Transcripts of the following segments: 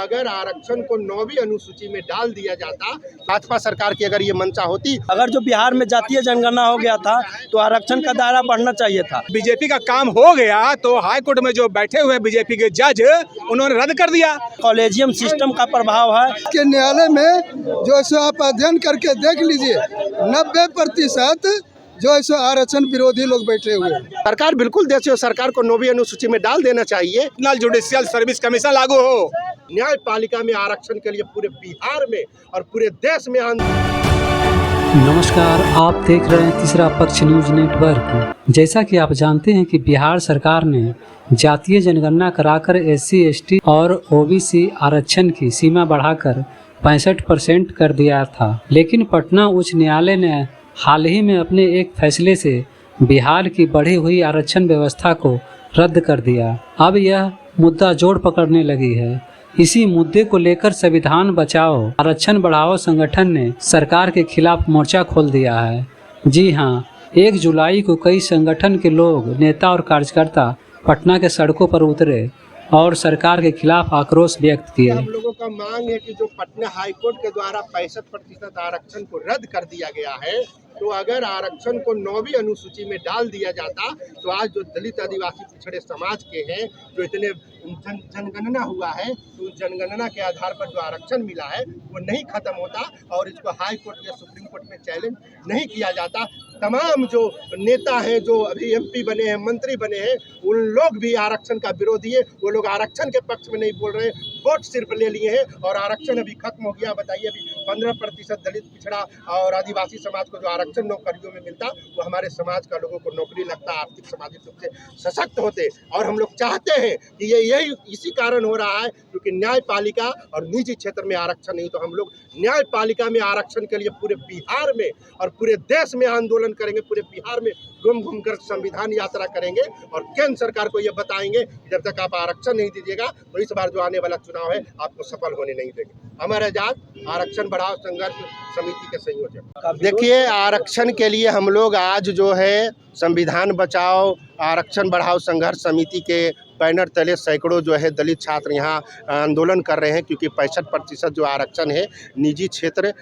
अगर आरक्षण को 9वीं अनुसूची में डाल दिया जाता, भाजपा सरकार की अगर ये मंशा होती, अगर जो बिहार में जातीय जनगणना हो गया था तो आरक्षण का दायरा बढ़ना चाहिए था। बीजेपी का काम हो गया तो हाई कोर्ट में जो बैठे हुए बीजेपी के जज उन्होंने रद्द कर दिया। कॉलेजियम सिस्टम का प्रभाव है के न्यायालय में जो है आप अध्ययन करके देख लीजिए 90% जो है आरक्षण विरोधी लोग बैठे हुए हैं। सरकार बिल्कुल देश सरकार को 9वीं अनुसूची में डाल देना चाहिए। नेशनल जुडिशियल सर्विस कमीशन लागू हो। न्यायपालिका में आरक्षण के लिए पूरे बिहार में और पूरे देश में नमस्कार, आप देख रहे हैं तीसरा पक्ष न्यूज नेटवर्क। जैसा कि आप जानते हैं कि बिहार सरकार ने जातीय जनगणना कराकर SC ST और OBC आरक्षण की सीमा बढ़ाकर 65% कर दिया था, लेकिन पटना उच्च न्यायालय ने हाल ही में अपने एक फैसले से बिहार की बढ़ी हुई आरक्षण व्यवस्था को रद्द कर दिया। अब यह मुद्दा जोर पकड़ने लगी है। इसी मुद्दे को लेकर संविधान बचाओ आरक्षण बढ़ाओ संगठन ने सरकार के खिलाफ मोर्चा खोल दिया है। जी हां, 1 जुलाई को कई संगठन के लोग, नेता और कार्यकर्ता पटना के सड़कों पर उतरे और सरकार के खिलाफ आक्रोश व्यक्त किए। हम लोगों का मांग है कि जो पटना हाईकोर्ट के द्वारा 65% आरक्षण को रद्द कर दिया गया है, तो अगर आरक्षण को 9वीं अनुसूची में डाल दिया जाता तो आज जो दलित आदिवासी पिछड़े समाज के हैं, जो इतने जनगणना हुआ है, तो उस जनगणना के आधार पर जो आरक्षण मिला है वो नहीं खत्म होता और इसको हाई कोर्ट या सुप्रीम कोर्ट में चैलेंज नहीं किया जाता। तमाम जो नेता हैं, जो अभी MP बने हैं, मंत्री बने हैं, उन लोग भी आरक्षण का विरोधी है। वो लोग आरक्षण के पक्ष में नहीं बोल रहे, वोट सिर्फ ले लिए हैं और आरक्षण अभी खत्म हो गया। बताइए, अभी 15% दलित पिछड़ा और आदिवासी समाज को जो आरक्षण नौकरियों में मिलता, वो हमारे समाज का लोगों को नौकरी लगता, आर्थिक सामाजिक रूप से सशक्त होते। और हम लोग चाहते हैं कि यही इसी कारण हो रहा है क्योंकि न्यायपालिका और निजी क्षेत्र में आरक्षण नहीं। तो हम लोग न्यायपालिका में आरक्षण के लिए पूरे बिहार में और पूरे देश में आंदोलन करेंगे। पूरे बिहार में घूम घूम कर संविधान यात्रा करेंगे और केंद्र सरकार को ये बताएंगे कि जब तक आप आरक्षण नहीं दीजिएगा तो इस बार जो आने वाला चुनाव है आपको सफल होने नहीं देंगे। हमारे आजाद आरक्षण बढ़ाओ संघर्ष समिति के संयोजक। देखिए, आरक्षण के लिए हम लोग आज जो है संविधान बचाओ आरक्षण बढ़ाओ संघर्ष समिति के बैनर तले सैकड़ों जो है दलित छात्र यहाँ आंदोलन कर रहे हैं, क्योंकि 65% जो आरक्षण है निजी क्षेत्र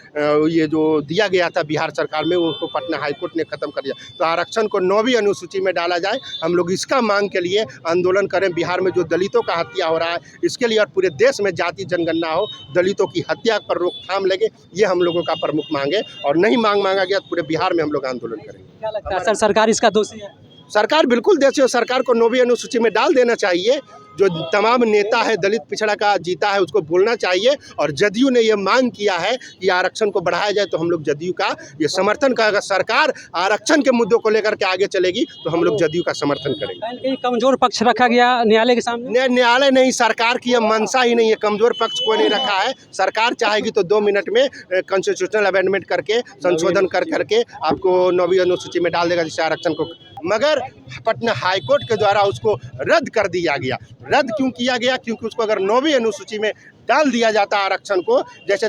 ये जो दिया गया था बिहार सरकार में, उसको पटना हाईकोर्ट ने खत्म कर दिया। तो आरक्षण को 9वीं अनुसूची में डाला जाए। हम लोग इसका मांग के लिए आंदोलन करें। बिहार में जो दलितों का हत्या हो रहा है इसके लिए और पूरे देश में जाति जनगणना हो, दलितों की हत्या पर रोकथाम लगे, ये हम लोगों का प्रमुख मांग है। और नहीं मांगा गया तो पूरे बिहार में हम लोग आंदोलन करेंगे। क्या लगता है सर, सरकार इसका दोषी है? सरकार बिल्कुल देश सरकार को 9वीं अनुसूची में डाल देना चाहिए। जो तमाम नेता है दलित पिछड़ा का जीता है उसको बोलना चाहिए। और जदयू ने ये मांग किया है कि आरक्षण को बढ़ाया जाए, तो हम लोग जदयू का ये समर्थन का, अगर सरकार आरक्षण के मुद्दों को लेकर के आगे चलेगी तो हम लोग जदयू का समर्थन करेंगे। कमजोर पक्ष रखा गया न्यायालय के सामने? न्यायालय नहीं, सरकार की यह मंशा ही नहीं है। कमजोर पक्ष को नहीं रखा है। सरकार चाहेगी तो 2 मिनट में कॉन्स्टिट्यूशनल अमेंडमेंट करके संशोधन करके आपको 9वीं अनुसूची में डाल देगा, जिससे आरक्षण को, मगर पटना हाईकोर्ट के द्वारा उसको रद्द कर दिया गया। रद्द क्यों किया गया? क्योंकि उसको अगर 9वीं अनुसूची में डाल दिया जाता आरक्षण को, जैसे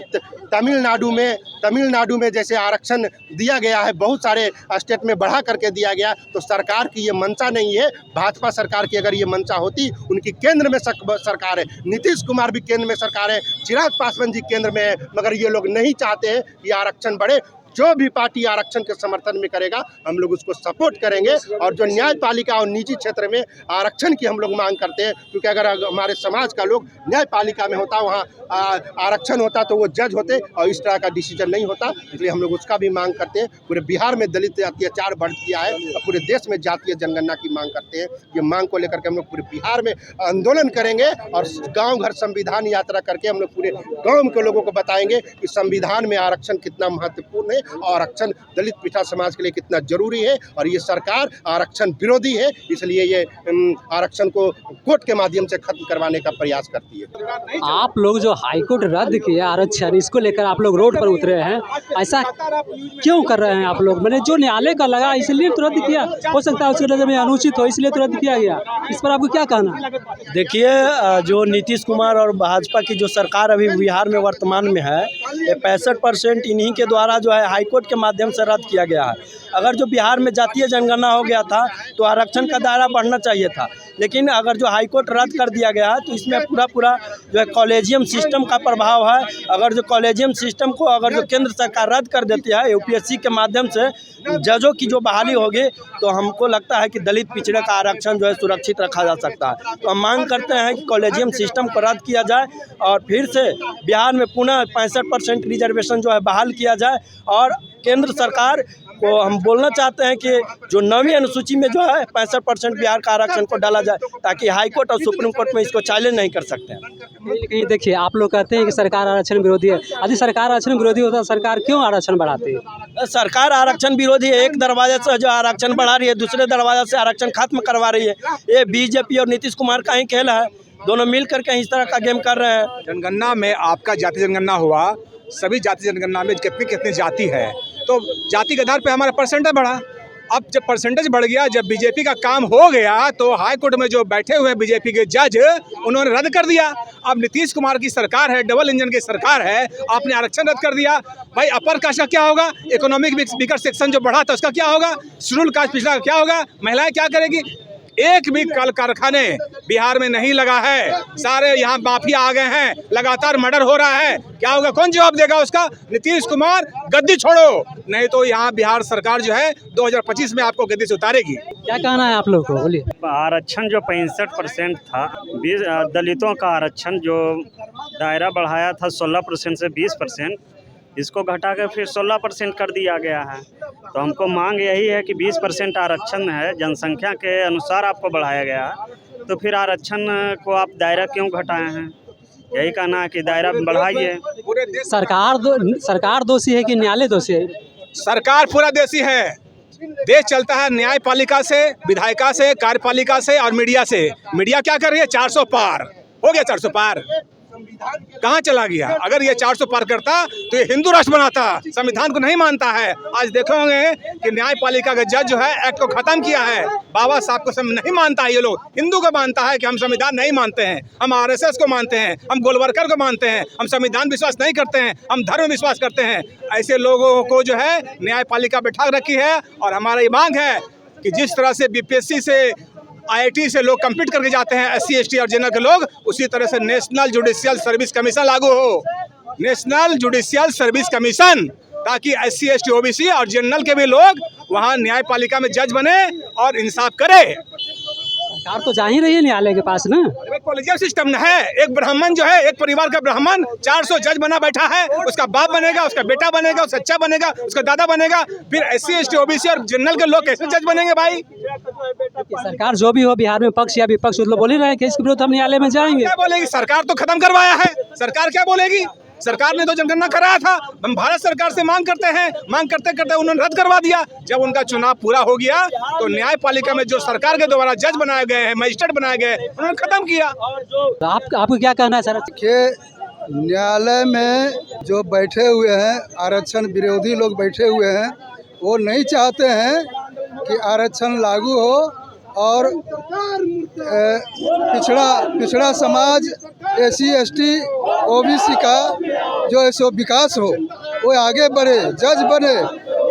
तमिलनाडु में जैसे आरक्षण दिया गया है, बहुत सारे स्टेट में बढ़ा करके दिया गया, तो सरकार की ये मंशा नहीं है। भाजपा सरकार की अगर ये मंशा होती, उनकी केंद्र में सरकार है, नीतीश कुमार भी केंद्र में सरकार है, चिराग पासवान जी केंद्र में है, मगर ये लोग नहीं चाहते हैं कि आरक्षण बढ़े। जो भी पार्टी आरक्षण के समर्थन में करेगा हम लोग उसको सपोर्ट करेंगे। और जो न्यायपालिका और निजी क्षेत्र में आरक्षण की हम लोग मांग करते हैं, क्योंकि अगर हमारे समाज का लोग न्यायपालिका में होता, वहाँ आरक्षण होता, तो वो जज होते और इस तरह का डिसीजन नहीं होता। इसलिए हम लोग उसका भी मांग करते हैं। पूरे बिहार में दलित अत्याचार बढ़ गया है और पूरे देश में जातीय जनगणना की मांग करते हैं। ये मांग को लेकर के हम लोग पूरे बिहार में आंदोलन करेंगे और गाँव घर संविधान यात्रा करके हम लोग पूरे गाँव के लोगों को बताएंगे कि संविधान में आरक्षण कितना महत्वपूर्ण है, आरक्षण दलित पिछड़ा समाज के लिए कितना जरूरी है। और ये सरकार आरक्षण विरोधी है, इसलिए ये आरक्षण को कोर्ट के माध्यम से खत्म करवाने का प्रयास करती है। आप लोग जो हाईकोर्ट रद्द किया आरक्षण, इसको लेकर आप लोग रोड पर उतरे हैं, ऐसा क्यों कर रहे हैं आप लोग? मैंने जो न्यायालय का लगा इसलिए तो रद्द किया, हो सकता है उसके नजर में अनुचित हो इसलिए तो रद्द किया गया। इस पर आपको क्या कहना है? देखिए, जो नीतीश कुमार और भाजपा की जो सरकार अभी बिहार में वर्तमान में है, ये 65% इन्हीं के द्वारा जो है हाईकोर्ट के माध्यम से रद्द किया गया है। अगर जो बिहार में जातीय जनगणना हो गया था तो आरक्षण का दायरा बढ़ना चाहिए था, लेकिन अगर जो हाईकोर्ट रद्द कर दिया गया है तो इसमें पूरा जो है कॉलेजियम सिस्टम का प्रभाव है। अगर जो कॉलेजियम सिस्टम को अगर जो केंद्र सरकार रद्द कर देती है यूपीएससी के माध्यम से जजों की जो बहाली होगी, तो हमको लगता है कि दलित पिछड़े का आरक्षण जो है सुरक्षित रखा जा सकता है। तो हम मांग करते हैं कि कॉलेजियम सिस्टम को रद्द किया जाए और फिर से बिहार में पुनः 65% रिजर्वेशन जो है बहाल किया जाए। और केंद्र सरकार को हम बोलना चाहते हैं कि जो 9वीं अनुसूची में जो है 65% बिहार का आरक्षण को डाला जाए, ताकि हाई कोर्ट और सुप्रीम कोर्ट में इसको चैलेंज नहीं कर सकते हैं। कहीं देखिए, आप लोग कहते हैं कि सरकार आरक्षण विरोधी है। यदि सरकार आरक्षण विरोधी होता है, सरकार क्यों आरक्षण बढ़ाती है? सरकार आरक्षण विरोधी है। एक दरवाजे से जो आरक्षण बढ़ा रही है, दूसरे दरवाजे से आरक्षण खत्म करवा रही है। ये बीजेपी और नीतीश कुमार का ही खेल है, दोनों मिल करके इस तरह का गेम कर रहे हैं। जनगणना में आपका जाति जनगणना हुआ, सभी जाति जनगणना में कितनी जाति है, तो जाति के आधार पे हमारा परसेंटेज बढ़ा। अब जब परसेंटेज बढ़ गया, जब बीजेपी का काम हो गया, तो हाई कोर्ट में जो बैठे हुए बीजेपी के जज उन्होंने रद्द कर दिया। अब नीतीश कुमार की सरकार है, डबल इंजन की सरकार है, आपने आरक्षण रद्द कर दिया। भाई अपर कास्ट का क्या होगा? इकोनॉमिक वीकर सेक्शन जो बढ़ा था उसका क्या होगा? शेड्यूल कास्ट पिछड़ा का क्या होगा? महिलाएं क्या करेगी? एक भी कल कारखाने बिहार में नहीं लगा है, सारे यहाँ माफिया आ गए हैं, लगातार मर्डर हो रहा है। क्या होगा? कौन जवाब देगा उसका? नीतीश कुमार, गद्दी छोड़ो, नहीं तो यहाँ बिहार सरकार जो है 2025 में आपको गद्दी से उतारेगी। क्या कहना है आप लोग को, बोलिए। आरक्षण जो 65% था, दलितों का आरक्षण जो दायरा बढ़ाया था 16% से 20%, इसको घटा कर फिर 16% कर दिया गया है। तो हमको मांग यही है कि 20% आरक्षण है, जनसंख्या के अनुसार आपको बढ़ाया गया है, तो फिर आरक्षण को आप दायरा क्यों घटाए हैं? यही कहना है कि दायरा बढ़ाइए। सरकार दोषी है कि न्यायालय दोषी है? सरकार पूरा देशी है। देश चलता है न्यायपालिका से, विधायिका से, कार्यपालिका से और मीडिया से। मीडिया क्या कर रही है? 400 पार हो गया। 400 पार कहाँ चला गया? अगर ये 400 पार करता तो ये हिंदू राष्ट्र बनाता। संविधान को नहीं मानता है। आज देखोगे कि न्यायपालिका का जज जो है एक्ट को खत्म किया है। बाबा साहब को नहीं मानता है, ये लोग हिंदू को मानता है कि हम संविधान नहीं मानते हैं, हम आरएसएस को मानते हैं, हम गोलवरकर को मानते हैं, हम संविधान विश्वास नहीं करते हैं, हम धर्म विश्वास करते हैं। ऐसे लोगों को जो है न्यायपालिका बैठा रखी है। और हमारा ये मांग है कि जिस तरह से बीपीएससी से, आईआईटी से लोग कम्पीट करके जाते हैं, एससी एसटी और जनरल के लोग, उसी तरह से नेशनल जुडिशियल सर्विस कमीशन लागू हो। नेशनल जुडिशियल सर्विस कमीशन, ताकि एससी एसटी ओबीसी और जनरल के भी लोग वहाँ न्यायपालिका में जज बने और इंसाफ करे। सरकार तो जा ही रही है न्यायालय के पास ना। कॉलेजियम सिस्टम है। एक ब्राह्मण जो है, एक परिवार का ब्राह्मण 400 जज बना बैठा है। उसका बाप बनेगा, उसका बेटा बनेगा, उसका चचा बनेगा, उसका दादा बनेगा। फिर एससी एसटी ओबीसी और जनरल के लोग कैसे जज बनेंगे भाई? सरकार जो भी हो, बिहार में पक्ष या विपक्ष, मतलब बोल ही रहे हैं कि इसके विरुद्ध हम न्यायालय में जाएंगे। क्या बोलेगी? सरकार तो खत्म करवाया है। सरकार क्या बोलेगी? सरकार ने तो जनगणना कराया था। हम भारत सरकार से मांग करते हैं, मांग करते करते उन्होंने रद्द करवा दिया। जब उनका चुनाव पूरा हो गया तो न्यायपालिका में जो सरकार के द्वारा जज बनाए गए हैं, मजिस्ट्रेट बनाए गए, उन्होंने खत्म किया। आपको क्या कहना है सर? कि न्यायालय में जो बैठे हुए हैं आरक्षण विरोधी लोग बैठे हुए हैं, वो नहीं चाहते हैं कि आरक्षण लागू हो और पिछड़ा समाज, एससी एसटी ओबीसी का जो है सो विकास हो, वो आगे बढ़े, जज बने,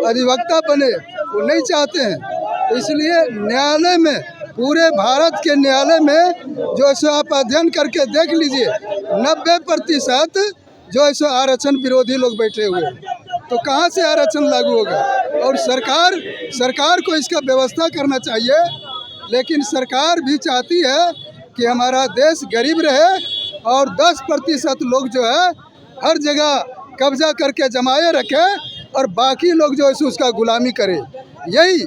अधिवक्ता बने, वो नहीं चाहते हैं। इसलिए न्यायालय में, पूरे भारत के न्यायालय में जो है सो आप अध्ययन करके देख लीजिए, 90% जो है सो आरक्षण विरोधी लोग बैठे हुए हैं। तो कहाँ से आरक्षण लागू होगा? और सरकार को इसका व्यवस्था करना चाहिए। लेकिन सरकार भी चाहती है कि हमारा देश गरीब रहे और 10% लोग जो है हर जगह कब्जा करके जमाए रखे और बाकी लोग जो है सो उसका गुलामी करे। यही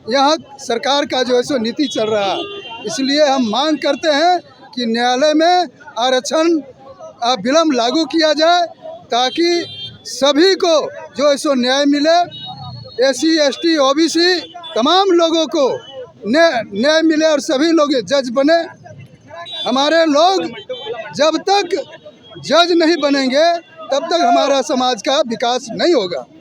यहाँ सरकार का जो है सो नीति चल रहा है। इसलिए हम मांग करते हैं कि न्यायालय में आरक्षण विलम्ब लागू किया जाए, ताकि सभी को जो है सो न्याय मिले। एससी एसटी ओबीसी तमाम लोगों को न्याय मिले और सभी लोग जज बने। हमारे लोग जब तक जज नहीं बनेंगे तब तक हमारा समाज का विकास नहीं होगा।